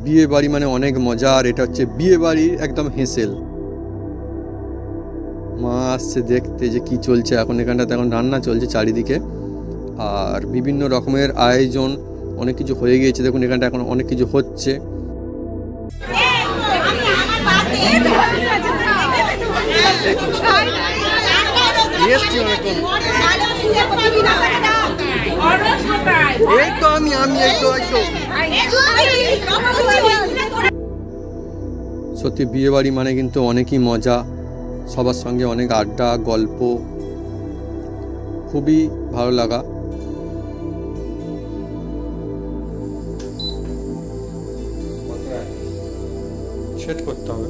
বিয়ে বাড়ি মানে অনেক মজা, আর এটা হচ্ছে বিয়ে বাড়ির একদম হেঁসেল। মা আসছে দেখতে যে কি চলছে এখন এখানটাতে। এখন রান্না চলছে চারিদিকে, আর বিভিন্ন রকমের আয়োজন, অনেক কিছু হয়ে গিয়েছে। দেখুন এখানটা এখন অনেক কিছু হচ্ছে। সত্যি বিয়ে বাড়ি মানে কিন্তু অনেকই মজা, সবার সঙ্গে অনেক আড্ডা গল্প, খুবই ভালো লাগা। সেট করতে হবে।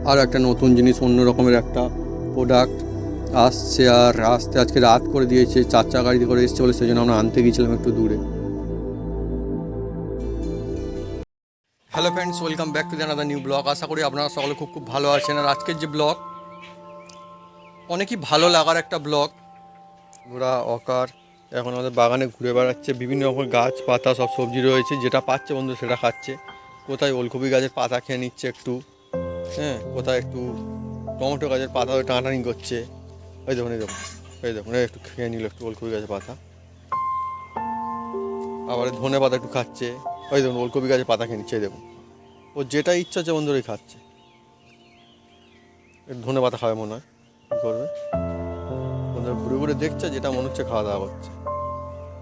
আর একটা নতুন জিনিস, অন্য রকমের একটা প্রোডাক্ট আসছে, আর আসতে আজকে রাত করে দিয়েছে, 4 গাড়িতে করে এসছে বলে সেই জন্য আমরা আনতে গিয়েছিলাম একটু দূরে। Hello friends, welcome back to the another new blog. আশা করি আপনারা সকলে খুব ভালো আছেন। আর আজকের যে ব্লগ, অনেকই ভালো লাগার একটা ব্লগ। ওরা অকার এখন আমাদের বাগানে ঘুরে বেড়াচ্ছে, বিভিন্ন রকমের গাছ পাতা সব সবজি রয়েছে, যেটা পাচ্ছে বন্ধু সেটা খাচ্ছে। কোথায় ওলকপি গাছের পাতা খেয়ে নিচ্ছে একটু, হ্যাঁ, কোথায় একটু টমেটো গাছের পাতা টানাটানি করছে। এই দেখুন এই দেখুন এই দেখুন, একটু খেয়ে নিল একটু ওলকপি গাছের পাতা। আবার ধনে পাতা একটু খাচ্ছে। ওই দেখুন ওলকপি গাছের পাতা খেয়ে নিচ্ছে। এই দেখুন, ও যেটা ইচ্ছা হচ্ছে বন্ধুরাই খাচ্ছে। একটু ধনে পাতা খাবে মনে হয়, কী করবে বন্ধুরা, ঘুরে ঘুরে দেখছে, যেটা মনে হচ্ছে খাওয়া দাওয়া করছে।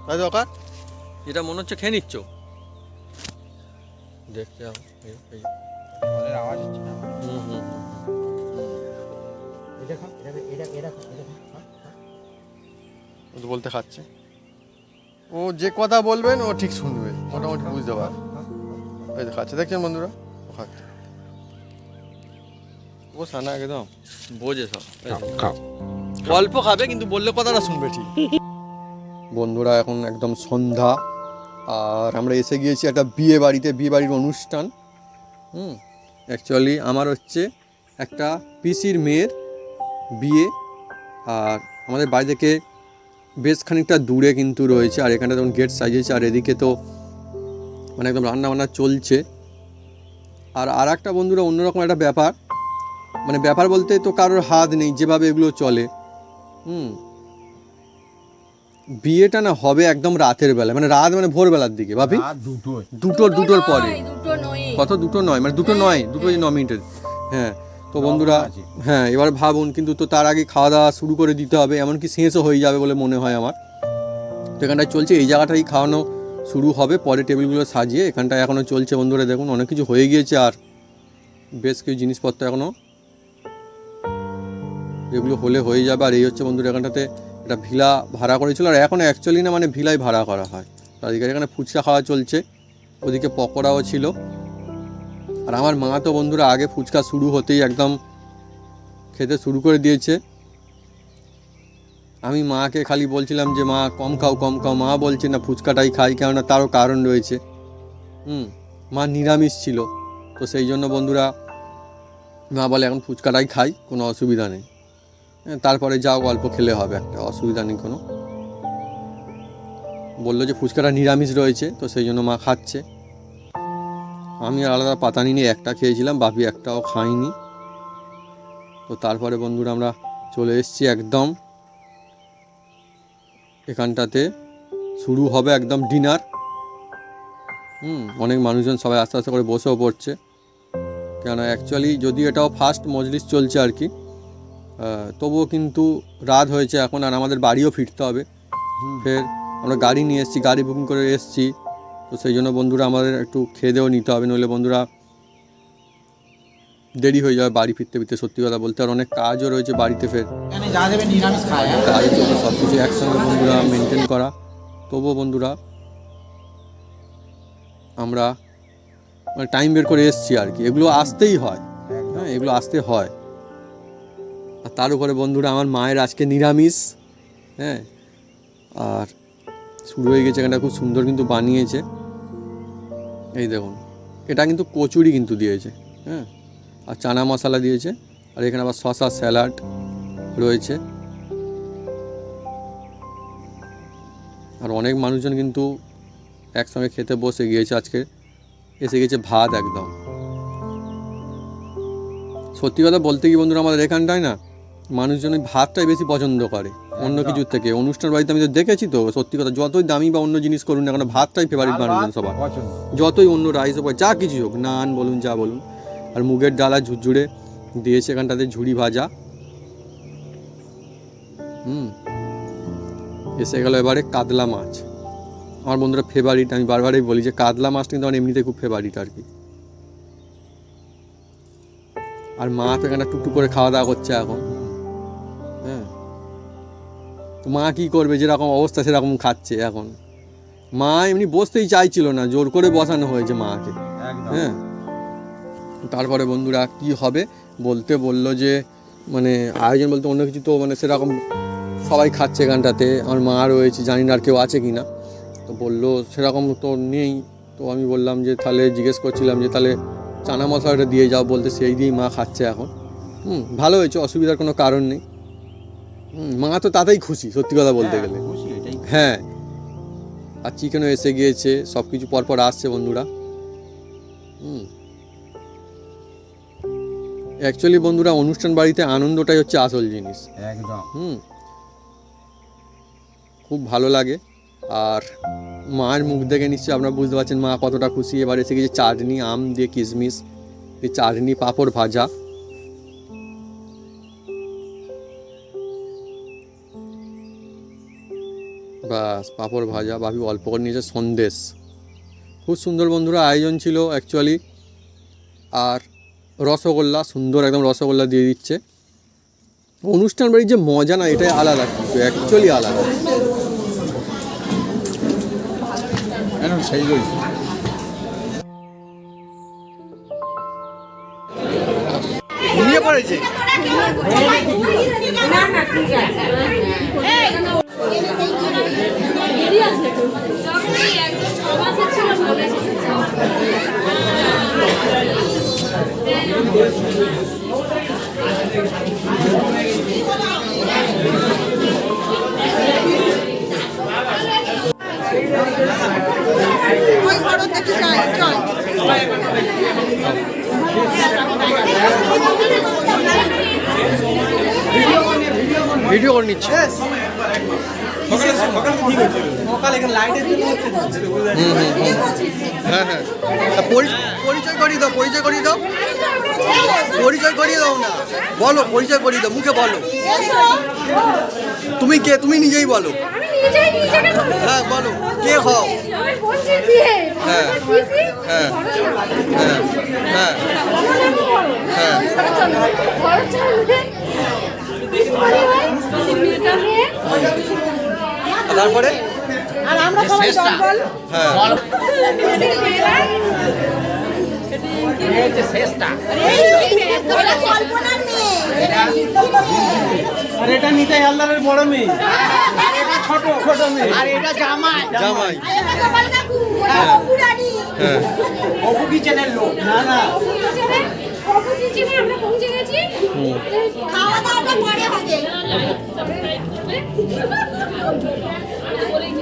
তাই দরকার, যেটা মনে হচ্ছে খেয়ে নিচ্ছ, দেখতে আওয়াজ হচ্ছে না। বলতে খাচ্ছে। ও যে কথা বলবেন ও ঠিক শুনবে, মোটামুটি বুঝতে পারে। এই তো খাচ্ছে, দেখছেন বন্ধুরা, ও খাচ্ছে। ও সানা একদম বোঝে সব, অল্প খাবে কিন্তু বললে কথাটা শুনবে ঠিক। বন্ধুরা এখন একদম সন্ধ্যা, আর আমরা এসে গিয়েছি একটা বিয়ে বাড়িতে, বিয়ে বাড়ির অনুষ্ঠান। অ্যাকচুয়ালি আমার হচ্ছে একটা পিসির মেয়ের বিয়ে, আর আমাদের বাড়ি থেকে বেশ খানিকটা দূরে কিন্তু রয়েছে। আর এখানটা যেমন গেট সাজিয়েছে, আর এদিকে তো মানে একদম রান্না বান্না চলছে। আর একটা বন্ধুরা অন্যরকম একটা ব্যাপার, মানে ব্যাপার বলতে তো কারোর হাত নেই, যেভাবে এগুলো চলে। বিয়েটা না হবে একদম রাতের বেলা, মানে রাত মানে ভোরবেলার দিকে ভাবি, দুটোর পরে। কত দুটো নয়, মানে দুটো নয়, 2:09। হ্যাঁ, তো বন্ধুরা, হ্যাঁ এবার ভাবুন, কিন্তু তো তার আগে খাওয়া দাওয়া শুরু করে দিতে হবে, এমনকি শেষও হয়ে যাবে বলে মনে হয় আমার। তো এখানটায় চলছে, এই জায়গাটাই খাওয়ানো শুরু হবে, পরে টেবিলগুলো সাজিয়ে। এখানটায় এখনও চলছে বন্ধুরা, দেখুন অনেক কিছু হয়ে গিয়েছে, আর বেশ কিছু জিনিসপত্র এখনও যেগুলো হলে হয়ে যাবে। আর এই হচ্ছে বন্ধুরা, এখানটাতে একটা ভিলা ভাড়া করেছিল, আর এখন অ্যাকচুয়ালি না মানে ভিলাই ভাড়া করা হয়। তাদেরকে এখানে ফুচকা খাওয়া চলছে, ওদিকে পকোড়াও ছিল। আর আমার মা তো বন্ধুরা আগে ফুচকা শুরু হতেই একদম খেতে শুরু করে দিয়েছে। আমি মাকে খালি বলছিলাম যে মা কম খাও কম খাও, মা বলছে না ফুচকাটাই খাই, কেননা তারও কারণ রয়েছে। মা নিরামিষ ছিল, তো সেই জন্য বন্ধুরা মা বলে এখন ফুচকাটাই খাই, কোনো অসুবিধা নেই। তারপরে যাও অল্প খেলে হবে, একটা অসুবিধা নেই কোনো। বললো যে ফুচকাটা নিরামিষ রয়েছে, তো সেই জন্য মা খাচ্ছে। আমি আলাদা পাতা নিয়ে একটা খেয়েছিলাম, বাপি একটাও খাইনি। তো তারপরে বন্ধুরা আমরা চলে এসেছি একদম এখানটাতে, শুরু হবে একদম ডিনার। অনেক মানুষজন সবাই আস্তে আস্তে করে বসেও পড়ছে, কেন অ্যাকচুয়ালি যদিও এটাও ফার্স্ট মজলিস চলছে আর কি, তবুও কিন্তু রাত হয়েছে এখন, আর আমাদের বাড়িও ফিরতে হবে। ফের আমরা গাড়ি নিয়ে এসেছি, গাড়ি বুকিং করে এসেছি, তো সেই জন্য বন্ধুরা আমাদের একটু খেয়ে দেও নিতে হবে, নইলে বন্ধুরা দেরি হয়ে যাবে বাড়ি ফিরতে ফিরতে। সত্যি কথা বলতে, আর অনেক কাজও রয়েছে বাড়িতে, ফের কাজের জন্য সব কিছু একসঙ্গে বন্ধুরা মেনটেন করা। তবুও বন্ধুরা আমরা মানে টাইম বের করে এসেছি আর কি, এগুলো আসতেই হয়। হ্যাঁ, এগুলো আসতে হয়। আর তার উপরে বন্ধুরা আমার মায়ের আজকে নিরামিষ। হ্যাঁ, আর শুরু হয়ে গেছে, এখানটা খুব সুন্দর কিন্তু বানিয়েছে। এই দেখুন, এটা কিন্তু কচুরি কিন্তু দিয়েছে, হ্যাঁ, আর চানা মশলা দিয়েছে, আর এখানে আবার শসা স্যালাড রয়েছে। আর অনেক মানুষজন কিন্তু একসঙ্গে খেতে বসে গিয়েছে। আজকে এসে গেছে ভাত একদম। সত্যি কথা বলতে কি বন্ধুরা, আমাদের এখানটায় না মানুষজন ওই ভাতটাই বেশি পছন্দ করে অন্য কিছুর থেকে। অনুষ্ঠান বাড়িতে আমি তো দেখেছি, তো সত্যি কথা যতই দামি বা অন্য জিনিস করুন না কেন, ভাতটাই ফেভারিট মানুষজন সবার, পছন্দ। যতই অন্য রাইস হোক যা কিছু হোক, নান বলুন যা বলুন। আর মুগের ডালা ঝুরঝুরে দিয়েছে এখানটাতে, ঝুড়ি ভাজা। এসে গেল এবারে কাতলা মাছ, আমার বন্ধুরা ফেভারিট। আমি বারবারই বলি যে কাতলা মাছটা কিন্তু আমার এমনিতে খুব ফেভারিট আর কি। আর মা তো এখানে টুকটুক করে খাওয়া দাওয়া করছে এখন। হ্যাঁ, তো মা কী করবে, যেরকম অবস্থা সেরকম খাচ্ছে এখন। মা এমনি বসতেই চাইছিল না, জোর করে বসানো হয়েছে মাকে। একদম। হ্যাঁ, তারপরে বন্ধুরা কি হবে বলতে বললো যে মানে আয়োজন বলতে অন্য কিছু তো মানে সেরকম সবাই খাচ্ছে এখানটাতে, আমার মা রয়েছে, জানি না আর কেউ আছে কি না। তো বললো সেরকম তো নেই। তো আমি বললাম যে তাহলে জিজ্ঞেস করছিলাম যে তাহলে চানা মশলাটা দিয়ে যাও, বলতে সেই দিয়েই মা খাচ্ছে এখন। ভালো হয়েছে, অসুবিধার কোনো কারণ নেই। মা তো তাতেই খুশি সত্যি কথা বলতে গেলে। খুশি, এটাই। হ্যাঁ, আর চিকেনও এসে গিয়েছে, সব কিছু পরপর আসছে বন্ধুরা। অ্যাকচুয়ালি বন্ধুরা অনুষ্ঠান বাড়িতে আনন্দটাই হচ্ছে আসল জিনিস। একদম। খুব ভালো লাগে। আর মায়ের মুখ দেখে নিশ্চয়ই আপনারা বুঝতে পারছেন মা কতটা খুশি। এবার এসে গেছে চাটনি, আম দিয়ে কিশমিশ, এই চাটনি, পাঁপড় ভাজা। বাস, পাঁপড় ভাজা, ভাবি অল্প করে নিয়েছে সন্দেশ। খুব সুন্দর বন্ধুরা আয়োজন ছিল অ্যাকচুয়ালি। আর রসগোল্লা, সুন্দর একদম রসগোল্লা দিয়ে দিচ্ছে। অনুষ্ঠান বাড়ির যে মজা না, এটাই আলাদা, কিন্তু অ্যাকচুয়ালি আলাদা। সেই জন্য ঘুমিয়ে পড়েছে। ভিডিও করে নিচ্ছে। হ্যাঁ হ্যাঁ, পরিচয় করিয়ে দাও, পরিচয় করিয়ে দাও, পরিচয় করিয়ে দাও না, বলো পরিচয় করিয়ে দাও, মুখে বলো তুমি কে, তুমি নিজেই বলো। হ্যাঁ বলো, কে হও। হ্যাঁ হ্যাঁ হ্যাঁ হ্যাঁ হ্যাঁ। তারপরে আর আমরা সবাই জঙ্গল। হ্যাঁ, কল্পনার মেয়ে। আর এটা নিতাই হালদারের বড় মেয়ে, আর এটা ছোট ছোট মেয়ে, আর এটা জামাই। জামাই। আর এটা গোপাল কাকু, ওটা অপু রানী। হ্যাঁ, অপু কিচেনের লোক। না না, অপু কিচেনে আমরা পৌঁছে গেছি। খাওয়া দাওয়াটা পরে হবে।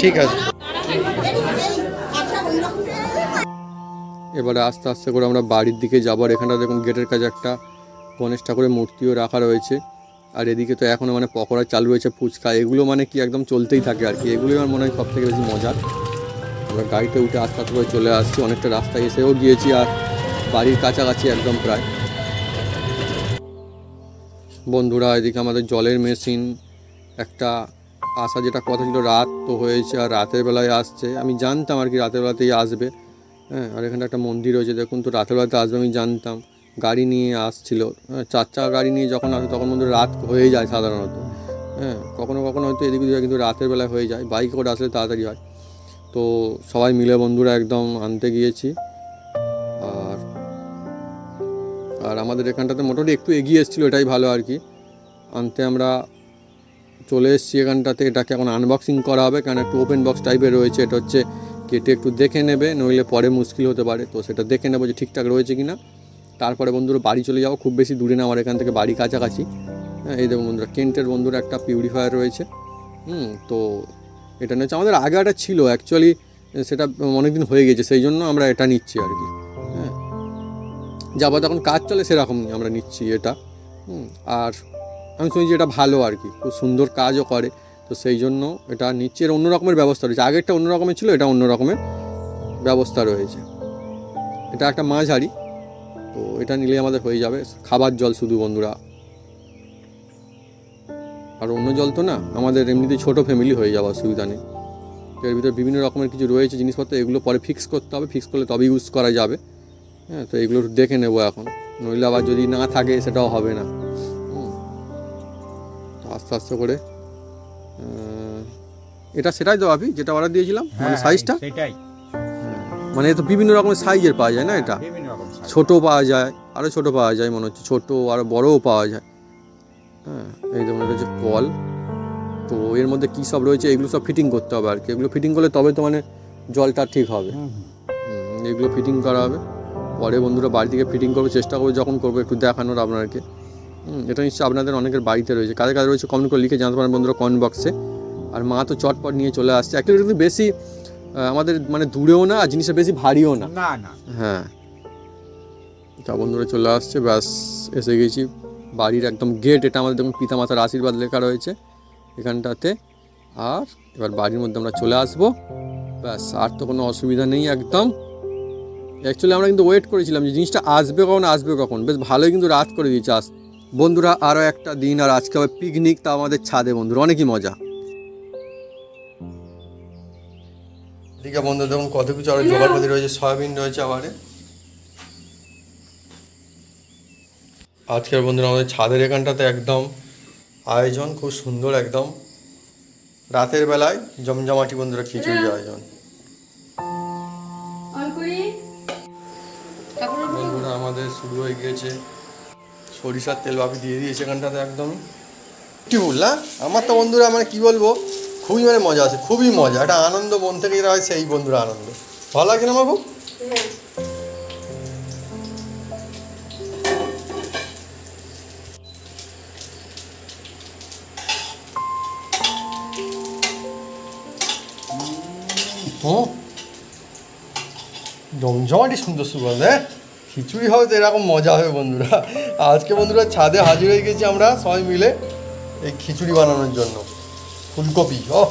ঠিক আছে। আচ্ছা, ওইরকম এবারে আস্তে আস্তে করে আমরা বাড়ির দিকে যাবার। এখানটা দেখুন গেটের কাছে একটা গণেশ ঠাকুরের মূর্তিও রাখা রয়েছে। আর এদিকে তো এখনও মানে পকোড়া চালু রয়েছে, ফুচকা, এগুলো মানে কি একদম চলতেই থাকে আর কি। এগুলোই আমার মনে হয় সব থেকে বেশি মজার। আমরা গাড়িতে উঠে আস্তে আস্তে করে চলে আসছি, অনেকটা রাস্তায় এসেও গিয়েছি, আর বাড়ির কাছাকাছি একদম প্রায়। বন্ধুরা এদিকে আমাদের জলের মেশিন একটা আসা, যেটা কথা ছিল রাত তো হয়েছে, আর রাতের বেলায় আসছে। আমি জানতাম আর কি রাতের বেলাতেই আসবে। হ্যাঁ, আর এখানে একটা মন্দির রয়েছে দেখুন, তো রাতের বেলাতে আসবে আমি জানতাম। গাড়ি নিয়ে আসছিল, চার চাকা গাড়ি নিয়ে যখন আসে তখন বন্ধু রাত হয়ে যায় সাধারণত। হ্যাঁ, কখনো কখনো হয়তো এদিক ওদিক, কিন্তু রাতের বেলায় হয়ে যায়। বাইক করে আসলে তাড়াতাড়ি হয়। তো সবাই মিলে বন্ধুরা একদম আনতে গিয়েছি। আর আর আমাদের এখানটাতে মোটামুটি একটু এগিয়ে এসেছিলো, এটাই ভালো আর কি। আনতে আমরা চলে এসেছি এখানটাতে। এটাকে এখন আনবক্সিং করা হবে, কারণ একটু ওপেন বক্স টাইপের রয়েছে। এটা হচ্ছে কেটে একটু দেখে নেবে, নইলে পরে মুশকিল হতে পারে। তো সেটা দেখে নেবো যে ঠিকঠাক রয়েছে কি না। তারপরে বন্ধুরা বাড়ি চলে যাবো, খুব বেশি দূরে না আমার এখান থেকে, বাড়ি কাছাকাছি। হ্যাঁ, এই দেখুন বন্ধুরা কেন্টের বন্ধুরা একটা পিউরিফায়ার রয়েছে। তো এটা নিয়ে আমাদের আগে একটা ছিল অ্যাকচুয়ালি, সেটা অনেক দিন হয়ে গেছে, সেই জন্য আমরা এটা নিচ্ছি আর কি। হ্যাঁ, যাবত এখন কাজ চলে সেরকমই আমরা নিচ্ছি এটা। আর আমি শুনেছি এটা ভালো আর কি, খুব সুন্দর কাজও করে, তো সেই জন্য এটা নিচ্ছি। এর অন্য রকমের ব্যবস্থা রয়েছে, আগেরটা অন্য রকমের ছিল, এটা অন্য রকমের ব্যবস্থা রয়েছে। এটা একটা মাছ হাঁড়ি, তো এটা নিলে আমাদের হয়ে যাবে খাবার জল শুধু বন্ধুরা, আর অন্য জল তো না, আমাদের এমনিতেই ছোটো ফ্যামিলি হয়ে যাওয়ার অসুবিধা নেই। এর ভিতরে বিভিন্ন রকমের কিছু রয়েছে জিনিসপত্র, এগুলো পরে ফিক্স করতে হবে, ফিক্স করলে তবে ইউজ করা যাবে। হ্যাঁ, তো এগুলো একটু দেখে নেবো এখন, নইলে আবার যদি না থাকে সেটাও হবে না। তো আস্তে আস্তে করে এটা সেটাই তো আপনি যেটা অর্ডার দিয়েছিলাম, মানে সাইজটা, সেটাই মানে তো বিভিন্ন রকমের সাইজের পাওয়া যায় না, এটা বিভিন্ন রকম size। ছোটো পাওয়া যায়, আরও ছোটো পাওয়া যায় মনে হচ্ছে, ছোটো আরও বড়ও পাওয়া যায়। হ্যাঁ, এই যেমন এটা হচ্ছে কল, তো এর মধ্যে কী সব রয়েছে এগুলো সব ফিটিং করতে হবে আর কি। এগুলো ফিটিং করলে তবে তো মানে জলটা ঠিক হবে। এগুলো ফিটিং করা হবে, পরে বন্ধুরা বাড়ি থেকে ফিটিং করবে, চেষ্টা করবো যখন করবো একটু দেখানোর আপনাদেরকে। এটা নিশ্চয়ই আপনাদের অনেকের বাড়িতে রয়েছে, কাদের কাদের রয়েছে কমেন্ট করে লিখে জানতে পারেন বন্ধুরা কমেন্ট বক্সে। আর মা তো চটপট নিয়ে চলে আসছে, অ্যাকচুয়ালি কিন্তু বেশি আমাদের মানে দূরেও না, আর জিনিসটা বেশি ভারীও না। না না হ্যাঁ, তা বন্ধুরা চলে আসছে, ব্যাস এসে গেছি বাড়ির একদম গেট। এটা আমাদের দেখুন পিতামাতার আশীর্বাদ লেখা রয়েছে এখানটাতে। আর এবার বাড়ির মধ্যে আমরা চলে আসবো, ব্যাস আর তো কোনো অসুবিধা নেই একদম। অ্যাকচুয়ালি আমরা কিন্তু ওয়েট করেছিলাম যে জিনিসটা আসবে কখন, বেশ ভালোই কিন্তু রাত করে দিয়েছে আস বন্ধুরা। আরও একটা দিন, আর আজকে আবার পিকনিক, তা আমাদের ছাদে বন্ধুরা, অনেকই মজা। ঠিক আছে বন্ধু, দেখুন কত কিছু আরও জোগাড়পাতি রয়েছে, সয়াবিন রয়েছে আমারে। আজকের বন্ধুরা আমাদের ছাদের এখানটাতে একদম আয়োজন খুব সুন্দর, একদম রাতের বেলায় জমজমাটি বন্ধুরা খিচুড়ির আয়োজন। বন্ধুরা আমাদের শুরু হয়ে গিয়েছে, সরিষার তেল বাপি দিয়ে দিয়েছে এখানটাতে একদম। কি বললা আমার তো বন্ধুরা, মানে কি বলবো, খুবই মানে মজা আছে, খুবই মজা, একটা আনন্দ মন থেকে যেটা হয় সেই বন্ধুরা আনন্দ। ভালো লাগছে না বাবু? জমজমাটি সুন্দর সুগন্ধ। হ্যাঁ, খিচুড়ি হবে তো এরকম মজা হবে বন্ধুরা। আজকে বন্ধুরা ছাদে হাজির হয়ে গেছি আমরা সবাই মিলে এই খিচুড়ি বানানোর জন্য। ফুলকপি, ও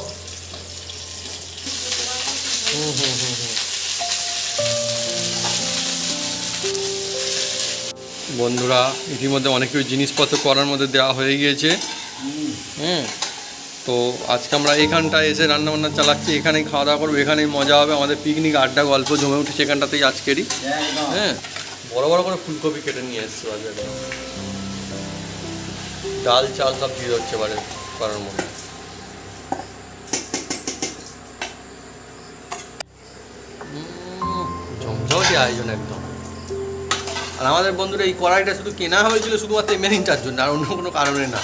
বন্ধুরা ইতিমধ্যে অনেক কিছু জিনিসপত্র করার মধ্যে দেওয়া হয়ে গিয়েছে। তো আজকে আমরা এইখানটায় এসে রান্নাবান্না চালাচ্ছি, এখানেই খাওয়া দাওয়া করবো, এখানেই মজা হবে। আমাদের পিকনিক আড্ডা গল্প জমে উঠেছে এখানটাতেই আজকেরই। হ্যাঁ, বড় বড় করে ফুলকপি কেটে নিয়ে এসছে বাজারে, ডাল চাল সব দিয়ে হচ্ছে এবারে করার মধ্যে। জমজমাটি আয়োজন একদম। আর আমাদের বন্ধুরা এই কড়াইটা শুধু কেনা হয়েছিল শুধুমাত্র মেরিনটার জন্য, আর অন্য কোনো কারণে না,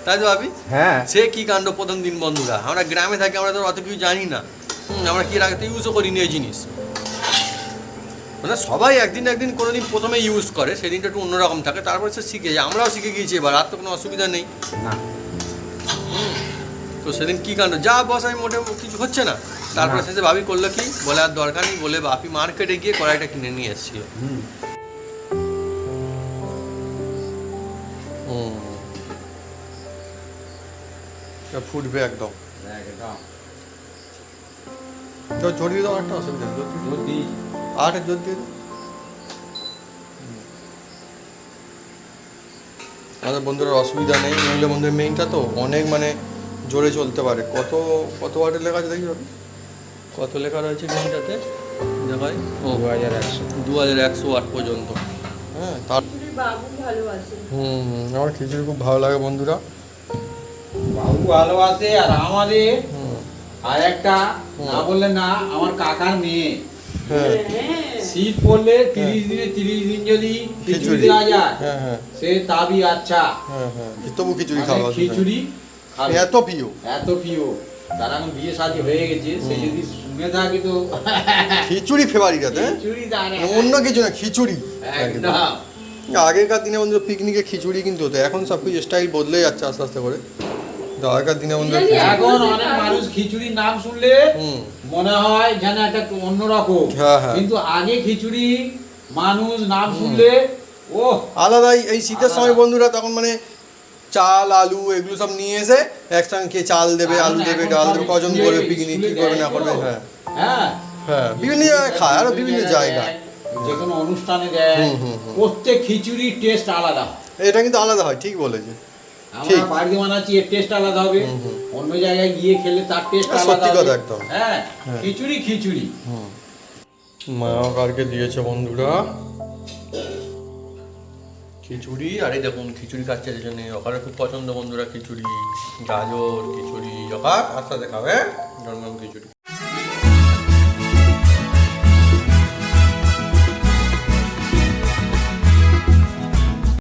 তাই তো ভাবি? হ্যাঁ, সে কি কাণ্ড প্রথম দিন বন্ধুরা, আমরা গ্রামে থাকি, আমরা তো অত কিছু জানি না। আমরা কি রাখতে ইউজও করিনি এই জিনিস, মানে সবাই একদিন কোনো দিন প্রথমে ইউজ করে, সেদিনটা একটু অন্যরকম থাকে, তারপরে সে শিখে যায়। আমরাও শিখে গিয়েছি এবার, আর তো কোনো অসুবিধা নেই। না তো সেদিন কি কাণ্ড, যা বসাই মোটে কিছু হচ্ছে না, তারপরে শেষে ভাবি করলো কি, বলে আর দরকার নেই, বলে বাপি মার্কেটে গিয়ে কড়াইটা কিনে নিয়ে এসেছিল। ফুটবে একদম। তো জোর দিয়ে দাও, একটা অসুবিধা নেই, আর জোর দিয়ে দাও। আমাদের বন্ধুরা অসুবিধা নেই, নইলে বন্ধুদের মেইনটা তো অনেক মানে জোরে চলতে পারে। কত ওয়াটের লেখা আছে দেখি, কত লেখা রয়েছে মেইনটাতে দেখাই? ও 2100 ওয়াট পর্যন্ত। হ্যাঁ, তার আমার খিচুড়ি খুব ভালো লাগে বন্ধুরা। বাবু ভালোবাসে। আর আমাদের আর একটা না বললে না, আমার কাকার মেয়ে হ্যাঁ শীত পড়লে 30 দিনে 30 দিন যদি খিচুড়ি দেওয়া যায়, হ্যাঁ সে তাবি আচ্ছা। হ্যাঁ, তবু খিচুড়ি খাওয়া, খিচুড়ি খাবে, এত প্রিয়, এত প্রিয়। তার এখন বিয়ে শাদী হয়ে গেছে, সে যদি শুনে থাকে তো খিচুড়ি ফেভারিট আছে। খিচুড়ি জানে, অন্য কিছু না, খিচুড়ি একদম। আগেকার দিনে বন্ধু পিকনিকে খিচুড়ি কিন্তু হতো, এখন সব কিছু স্টাইল বদলে যাচ্ছে আস্তে আস্তে করে। আগেকার দিনে বন্ধু এখন অনেক মানুষ খিচুড়ির নাম শুনলে মনে হয় যেন একটা অন্যরকম। হ্যাঁ, হ্যাঁ। কিন্তু আগে খিচুড়ি মানুষ নাম শুনলে ও আলাদাই এই শীতের সময় আলাদা। বন্ধুরা তখন মানে চাল আলু এগুলো সব নিয়ে এসে একসঙ্গে খেয়ে চাল দেবে আলু দেবে ডাল দেবে কজন করবে পিকনিক কি করবে না করবে হ্যাঁ হ্যাঁ হ্যাঁ বিভিন্ন জায়গায় খায় আরো বিভিন্ন জায়গায় যে কোনো অনুষ্ঠানে দেয়। প্রত্যেক খিচুড়ির টেস্ট আলাদা। এটা কিন্তু আলাদা হয় ঠিক বলেছি আমরা ঠিক। বাড়িতে বানাচ্ছি এর টেস্ট আলাদা হবে, অন্য জায়গায় গিয়ে খেলে তার টেস্ট হ্যাঁ, আলাদা সত্যি কথা হবে। একদম। হ্যাঁ খিচুড়ি খিচুড়ি। মা কারকে দিয়েছে বন্ধুরা খিচুড়ি। আরে দেখুন খিচুড়ি খাচ্ছে এই জন্য ওখানে খুব পছন্দ বন্ধুরা খিচুড়ি গাজর খিচুড়ি ওখানে আস্তে আস্তে খাবে গরম গরম খিচুড়ি।